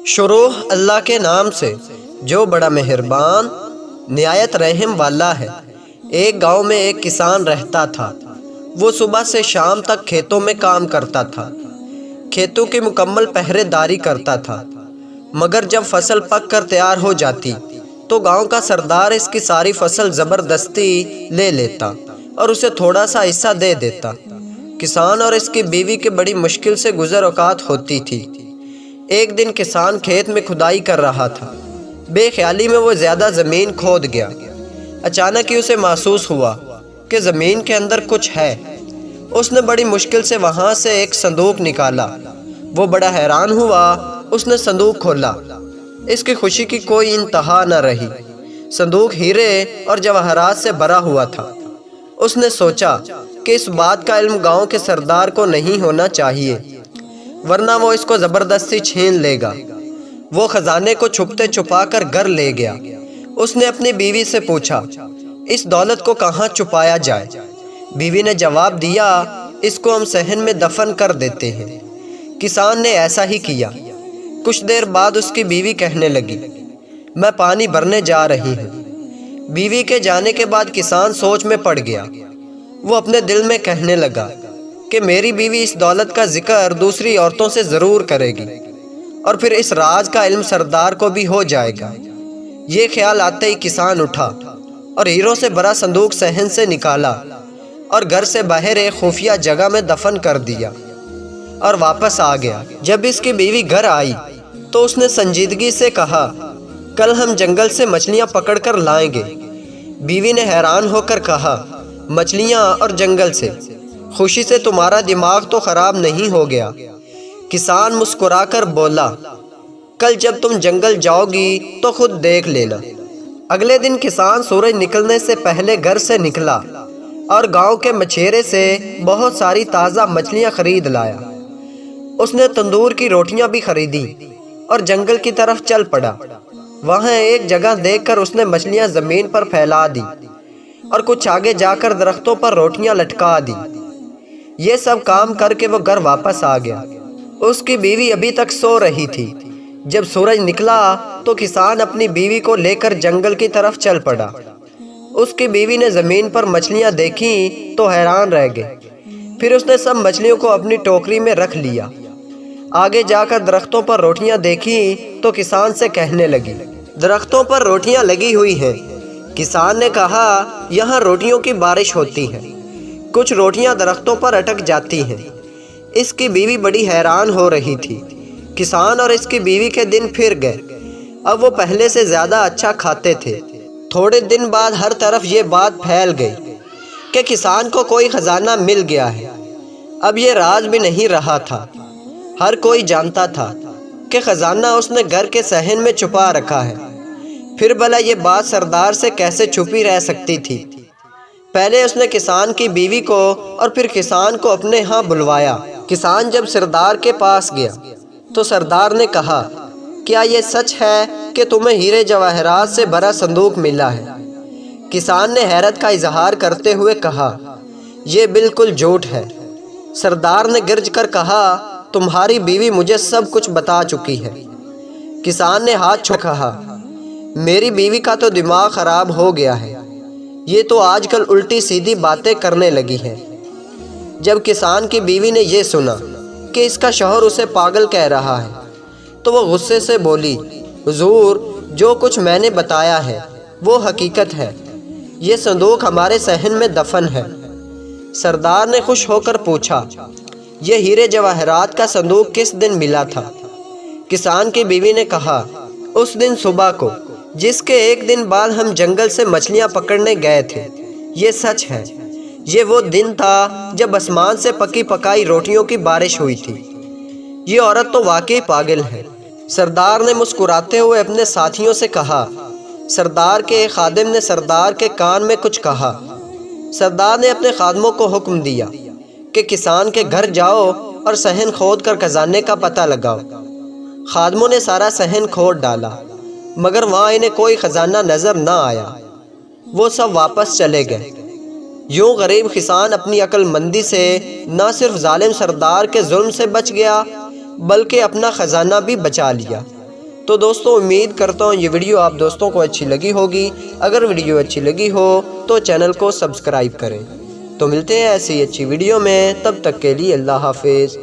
شروع اللہ کے نام سے جو بڑا مہربان نہایت رحم والا ہے۔ ایک گاؤں میں ایک کسان رہتا تھا۔ وہ صبح سے شام تک کھیتوں میں کام کرتا تھا، کھیتوں کی مکمل پہرے داری کرتا تھا۔ مگر جب فصل پک کر تیار ہو جاتی تو گاؤں کا سردار اس کی ساری فصل زبردستی لے لیتا اور اسے تھوڑا سا حصہ دے دیتا۔ کسان اور اس کی بیوی کی بڑی مشکل سے گزر اوقات ہوتی تھی۔ ایک دن کسان کھیت میں کھدائی کر رہا تھا۔ بے خیالی میں وہ زیادہ زمین کھود گیا۔ اچانک ہی اسے محسوس ہوا کہ زمین کے اندر کچھ ہے۔ اس نے بڑی مشکل سے وہاں سے ایک صندوق نکالا۔ وہ بڑا حیران ہوا۔ اس نے صندوق کھولا۔ اس کی خوشی کی کوئی انتہا نہ رہی۔ صندوق ہیرے اور جواہرات سے بھرا ہوا تھا۔ اس نے سوچا کہ اس بات کا علم گاؤں کے سردار کو نہیں ہونا چاہیے، ورنہ وہ اس کو زبردستی چھین لے گا۔ وہ خزانے کو چھپتے چھپا کر گھر لے گیا۔ اس نے اپنی بیوی سے پوچھا، اس دولت کو کہاں چھپایا جائے؟ بیوی نے جواب دیا، اس کو ہم صحن میں دفن کر دیتے ہیں۔ کسان نے ایسا ہی کیا۔ کچھ دیر بعد اس کی بیوی کہنے لگی، میں پانی بھرنے جا رہی ہوں۔ بیوی کے جانے کے بعد کسان سوچ میں پڑ گیا۔ وہ اپنے دل میں کہنے لگا کہ میری بیوی اس دولت کا ذکر دوسری عورتوں سے ضرور کرے گی اور پھر اس راز کا علم سردار کو بھی ہو جائے گا۔ یہ خیال آتے ہی کسان اٹھا اور ہیروں سے بھرا صندوق صحن سے نکالا اور گھر سے باہر ایک خفیہ جگہ میں دفن کر دیا اور واپس آ گیا۔ جب اس کی بیوی گھر آئی تو اس نے سنجیدگی سے کہا، کل ہم جنگل سے مچھلیاں پکڑ کر لائیں گے۔ بیوی نے حیران ہو کر کہا، مچھلیاں اور جنگل سے؟ خوشی سے تمہارا دماغ تو خراب نہیں ہو گیا؟ کسان مسکرا کر بولا، کل جب تم جنگل جاؤ گی تو خود دیکھ لینا۔ اگلے دن کسان سورج نکلنے سے پہلے گھر سے نکلا اور گاؤں کے مچھیرے سے بہت ساری تازہ مچھلیاں خرید لایا۔ اس نے تندور کی روٹیاں بھی خریدی اور جنگل کی طرف چل پڑا۔ وہاں ایک جگہ دیکھ کر اس نے مچھلیاں زمین پر پھیلا دی اور کچھ آگے جا کر درختوں پر روٹیاں لٹکا دی۔ یہ سب کام کر کے وہ گھر واپس آ گیا۔ اس کی بیوی ابھی تک سو رہی تھی۔ جب سورج نکلا تو کسان اپنی بیوی کو لے کر جنگل کی طرف چل پڑا۔ اس کی بیوی نے زمین پر مچھلیاں دیکھیں تو حیران رہ گئی۔ پھر اس نے سب مچھلیوں کو اپنی ٹوکری میں رکھ لیا۔ آگے جا کر درختوں پر روٹیاں دیکھیں تو کسان سے کہنے لگی، درختوں پر روٹیاں لگی ہوئی ہیں۔ کسان نے کہا، یہاں روٹیوں کی بارش ہوتی ہے، کچھ روٹیاں درختوں پر اٹک جاتی ہیں۔ اس کی بیوی بڑی حیران ہو رہی تھی۔ کسان اور اس کی بیوی کے دن پھر گئے۔ اب وہ پہلے سے زیادہ اچھا کھاتے تھے۔ تھوڑے دن بعد ہر طرف یہ بات پھیل گئی کہ کسان کو کوئی خزانہ مل گیا ہے۔ اب یہ راز بھی نہیں رہا تھا۔ ہر کوئی جانتا تھا کہ خزانہ اس نے گھر کے صحن میں چھپا رکھا ہے۔ پھر بھلا یہ بات سردار سے کیسے چھپی رہ سکتی تھی؟ پہلے اس نے کسان کی بیوی کو اور پھر کسان کو اپنے ہاں بلوایا۔ کسان جب سردار کے پاس گیا تو سردار نے کہا، کیا یہ سچ ہے کہ تمہیں ہیرے جواہرات سے بھرا صندوق ملا ہے؟ کسان نے حیرت کا اظہار کرتے ہوئے کہا، یہ بالکل جھوٹ ہے۔ سردار نے گرج کر کہا، تمہاری بیوی مجھے سب کچھ بتا چکی ہے۔ کسان نے ہاتھ چھوڑ کہا، میری بیوی کا تو دماغ خراب ہو گیا ہے، یہ تو آج کل الٹی سیدھی باتیں کرنے لگی ہے۔ جب کسان کی بیوی نے یہ سنا کہ اس کا شوہر اسے پاگل کہہ رہا ہے تو وہ غصے سے بولی، حضور، جو کچھ میں نے بتایا ہے وہ حقیقت ہے۔ یہ صندوق ہمارے صحن میں دفن ہے۔ سردار نے خوش ہو کر پوچھا، یہ ہیرے جواہرات کا صندوق کس دن ملا تھا؟ کسان کی بیوی نے کہا، اس دن صبح کو، جس کے ایک دن بعد ہم جنگل سے مچھلیاں پکڑنے گئے تھے۔ یہ سچ ہے۔ یہ وہ دن تھا جب آسمان سے پکی پکائی روٹیوں کی بارش ہوئی تھی۔ یہ عورت تو واقعی پاگل ہے۔ سردار نے مسکراتے ہوئے اپنے ساتھیوں سے کہا۔ سردار کے ایک خادم نے سردار کے کان میں کچھ کہا۔ سردار نے اپنے خادموں کو حکم دیا کہ کسان کے گھر جاؤ اور صحن کھود کر خزانے کا پتہ لگاؤ۔ خادموں نے سارا صحن کھود ڈالا مگر وہاں انہیں کوئی خزانہ نظر نہ آیا۔ وہ سب واپس چلے گئے۔ یوں غریب کسان اپنی عقل مندی سے نہ صرف ظالم سردار کے ظلم سے بچ گیا بلکہ اپنا خزانہ بھی بچا لیا۔ تو دوستوں امید کرتا ہوں یہ ویڈیو آپ دوستوں کو اچھی لگی ہوگی۔ اگر ویڈیو اچھی لگی ہو تو چینل کو سبسکرائب کریں۔ تو ملتے ہیں ایسی اچھی ویڈیو میں، تب تک کے لیے اللہ حافظ۔